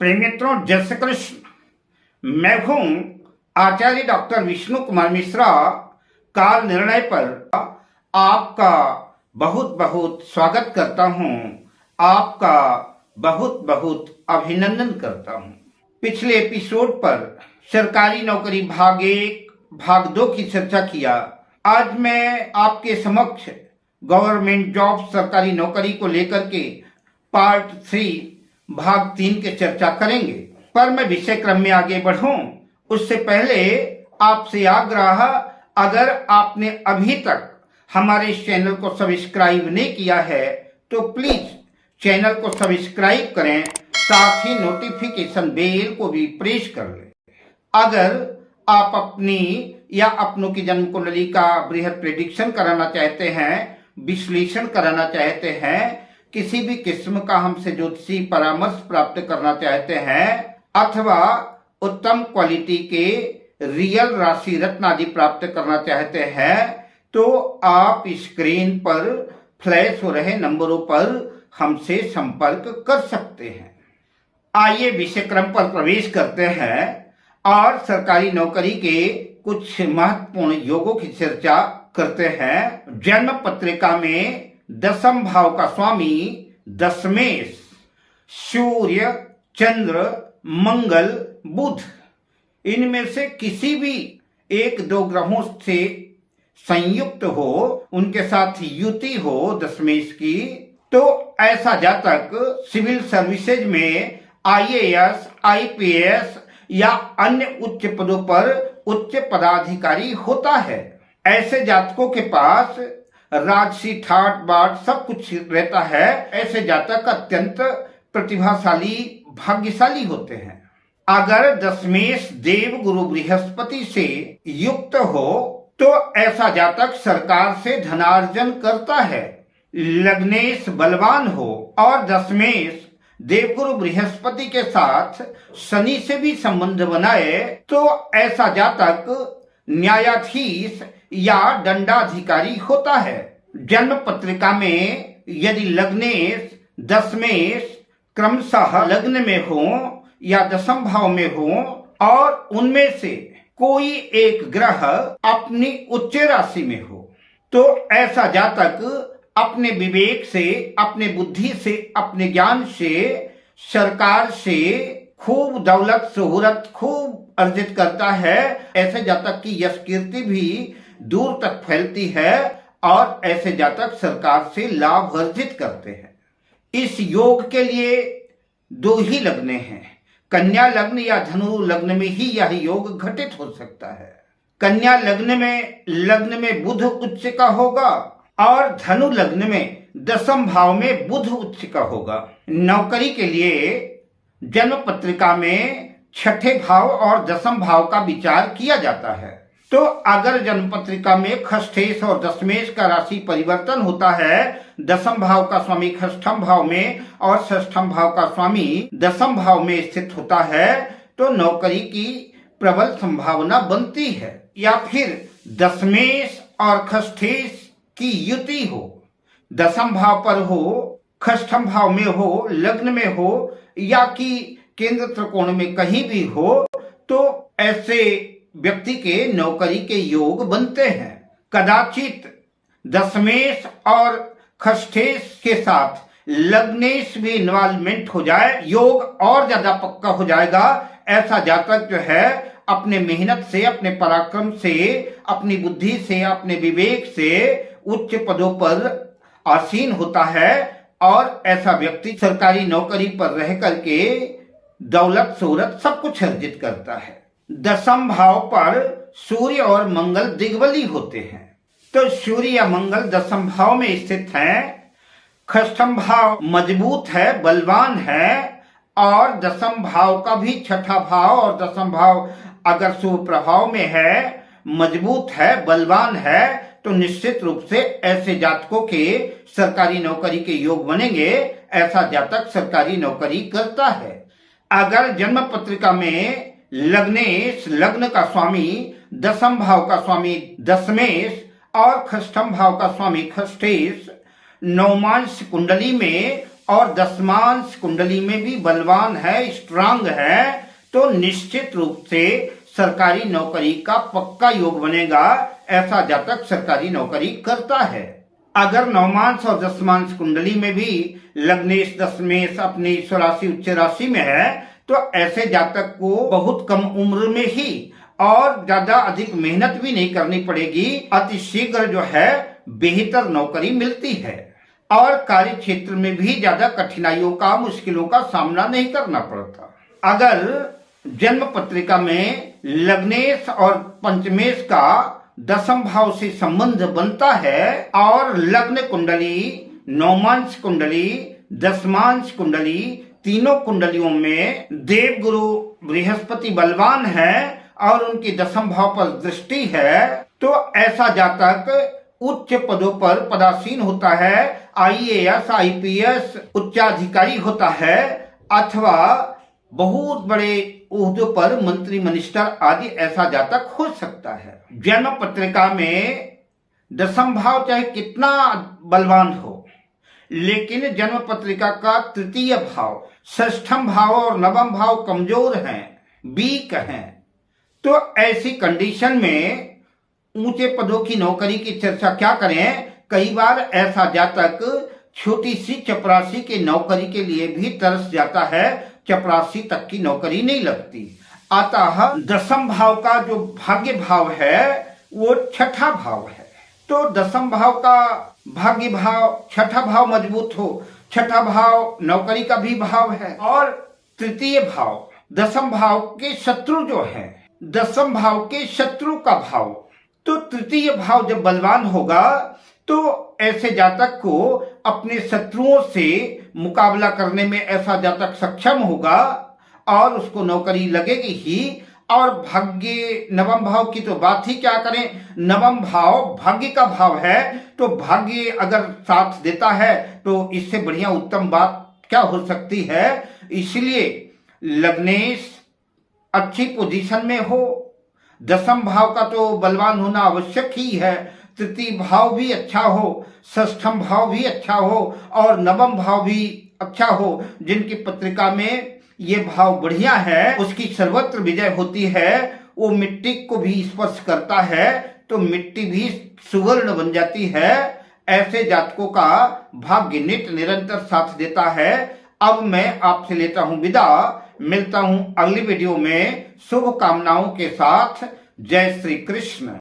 प्रिय मित्रों, जय श्री कृष्ण। मैं हूं आचार्य डॉक्टर विष्णु कुमार मिश्रा। काल निर्णय पर आपका बहुत बहुत स्वागत करता हूं, आपका बहुत बहुत अभिनंदन करता हूं। पिछले एपिसोड पर सरकारी नौकरी भाग 1 भाग 2 की चर्चा किया। आज मैं आपके समक्ष गवर्नमेंट जॉब सरकारी नौकरी को लेकर के पार्ट 3 भाग 3 की चर्चा करेंगे। पर मैं विषय क्रम में आगे बढ़ूं उससे पहले आपसे आग्रह, अगर आपने अभी तक हमारे इस चैनल को सब्सक्राइब नहीं किया है तो प्लीज चैनल को सब्सक्राइब करें, साथ ही नोटिफिकेशन बेल को भी प्रेस कर लें। अगर आप अपनी या अपनों की जन्म कुंडली का बृहद प्रेडिक्शन कराना चाहते हैं, विश्लेषण कराना चाहते हैं, किसी भी किस्म का हमसे ज्योतिषी परामर्श प्राप्त करना चाहते हैं अथवा उत्तम क्वालिटी के रियल राशि रत्न आदि प्राप्त करना चाहते हैं तो आप स्क्रीन पर फ्लैश हो रहे नंबरों पर हमसे संपर्क कर सकते हैं। आइए विषय क्रम पर प्रवेश करते हैं और सरकारी नौकरी के कुछ महत्वपूर्ण योगों की चर्चा करते हैं। जन्म पत्रिका में दशम भाव का स्वामी दशमेश सूर्य, चंद्र, मंगल, बुध, इनमें से किसी भी 1-2 ग्रहों से संयुक्त हो, उनके साथ युति हो दशमेश की, तो ऐसा जातक सिविल सर्विसेज में IAS, IPS या अन्य उच्च पदों पर उच्च पदाधिकारी होता है। ऐसे जातकों के पास राजसी ठाट बाट सब कुछ रहता है। ऐसे जातक अत्यंत प्रतिभाशाली, भाग्यशाली होते हैं। अगर दशमेश देव गुरु बृहस्पति से युक्त हो तो ऐसा जातक सरकार से धनार्जन करता है। लग्नेश बलवान हो और दशमेश देवगुरु बृहस्पति के साथ शनि से भी संबंध बनाए तो ऐसा जातक न्यायाधीश या दंडाधिकारी होता है। जन्म पत्रिका में यदि लग्नेश, दशमेश क्रमशः लग्न में हो या दशम भाव में हो और उनमें से कोई एक ग्रह अपनी उच्च राशि में हो तो ऐसा जातक अपने विवेक से, अपने बुद्धि से, अपने ज्ञान से सरकार से खूब दौलत शोहरत खूब अर्जित करता है। ऐसे जातक की यश कीर्ति भी दूर तक फैलती है और ऐसे जातक सरकार से लाभ अर्जित करते हैं। इस योग के लिए 2 ही लग्न हैं, कन्या लग्न या धनु लग्न में ही यह योग घटित हो सकता है। कन्या लग्न में बुध उच्च का होगा और धनु लग्न में दशम भाव में बुध उच्च का होगा। नौकरी के लिए जन्म पत्रिका में छठे भाव और दशम भाव का विचार किया जाता है। तो अगर जन्म पत्रिका में खष्ठेश और दशमेश का राशि परिवर्तन होता है, दशम भाव का स्वामी खष्ठम भाव में और षष्ठम भाव का स्वामी दशम भाव में स्थित होता है तो नौकरी की प्रबल संभावना बनती है। या फिर दशमेश और खष्ठेश की युति हो, दशम भाव पर हो, खष्ठम भाव में हो, लग्न में हो या कि केंद्र त्रिकोण में कहीं भी हो तो ऐसे व्यक्ति के नौकरी के योग बनते हैं। कदाचित दशमेश और खष्ठेश के साथ लग्नेश भी इन्वॉल्वमेंट हो जाए, योग और ज्यादा पक्का हो जाएगा। ऐसा जातक जो है अपने मेहनत से, अपने पराक्रम से, अपनी बुद्धि से, अपने विवेक से उच्च पदों पर आसीन होता है और ऐसा व्यक्ति सरकारी नौकरी पर रह करके दौलत शोहरत सब कुछ अर्जित करता है। दशम भाव पर सूर्य और मंगल दिग्बली होते हैं तो सूर्य या मंगल दशम भाव में स्थित हैं। खष्ठम भाव मजबूत है, बलवान है और दशम भाव का भी छठा भाव और दशम भाव अगर शुभ प्रभाव में है, मजबूत है, बलवान है तो निश्चित रूप से ऐसे जातकों के सरकारी नौकरी के योग बनेंगे। ऐसा जातक सरकारी नौकरी करता है। अगर जन्म पत्रिका में लग्नेश, लग्न का स्वामी, दशम भाव का स्वामी दशमेश और खष्ठम भाव का स्वामी खष्ठेश नवमांश कुंडली में और दशमांश कुंडली में भी बलवान है, स्ट्रांग है, तो निश्चित रूप से सरकारी नौकरी का पक्का योग बनेगा। ऐसा जातक सरकारी नौकरी करता है। अगर नवमांश और दशमांश कुंडली में भी लग्नेश दशमेश अपनी स्वराशि उच्च राशि में है, तो ऐसे जातक को बहुत कम उम्र में ही और ज्यादा अधिक मेहनत भी नहीं करनी पड़ेगी, अतिशीघ्र जो है बेहतर नौकरी मिलती है और कार्य क्षेत्र में भी ज्यादा कठिनाइयों का, मुश्किलों का सामना नहीं करना पड़ता। अगर जन्म पत्रिका में लग्नेश और पंचमेश का दशम भाव से संबंध बनता है और लग्न कुंडली, नवमांश कुंडली, दशमांश कुंडली, तीनों कुंडलियों में देवगुरु बृहस्पति बलवान है और उनकी दशम भाव पर दृष्टि है, तो ऐसा जातक उच्च पदों पर पदासीन होता है, IAS, IPS उच्चाधिकारी होता है अथवा बहुत बड़े ओहदों पर मंत्री, मिनिस्टर आदि ऐसा जातक हो सकता है। जन्म पत्रिका में दशम भाव चाहे कितना बलवान हो, लेकिन जन्म पत्रिका का तृतीय भाव, षष्ठम भाव और नवम भाव कमजोर हैं, वीक हैं, तो ऐसी कंडीशन में ऊंचे पदों की नौकरी की चर्चा क्या करें। कई बार ऐसा जातक छोटी सी चपरासी की नौकरी के लिए भी तरस जाता है, चपरासी तक की नौकरी नहीं लगती। अतः दशम भाव का जो भाग्य भाव है वो छठा भाव है, तो दशम भाव का भाग्य भाव, छठा भाव मजबूत हो, छठा भाव नौकरी का भी भाव है और तृतीय भाव दशम भाव के शत्रु जो है, दशम भाव के शत्रु का भाव, तो तृतीय भाव जब बलवान होगा तो ऐसे जातक को अपने शत्रुओं से मुकाबला करने में ऐसा जातक सक्षम होगा और उसको नौकरी लगेगी ही। और भाग्य, नवम भाव की तो बात ही क्या करें, नवम भाव भाग्य का भाव है, तो भाग्य अगर साथ देता है तो इससे बढ़िया उत्तम बात क्या हो सकती है। इसलिए लग्नेश अच्छी पोजीशन में हो, दशम भाव का तो बलवान होना आवश्यक ही है, तृतीय भाव भी अच्छा हो, षष्ठम भाव भी अच्छा हो और नवम भाव भी अच्छा हो। जिनकी पत्रिका में ये भाव बढ़िया है, उसकी सर्वत्र विजय होती है, वो मिट्टी को भी स्पर्श करता है तो मिट्टी भी सुवर्ण बन जाती है। ऐसे जातकों का भाग्य नित निरंतर साथ देता है। अब मैं आपसे लेता हूं विदा, मिलता हूं अगली वीडियो में शुभ कामनाओं के साथ। जय श्री कृष्ण।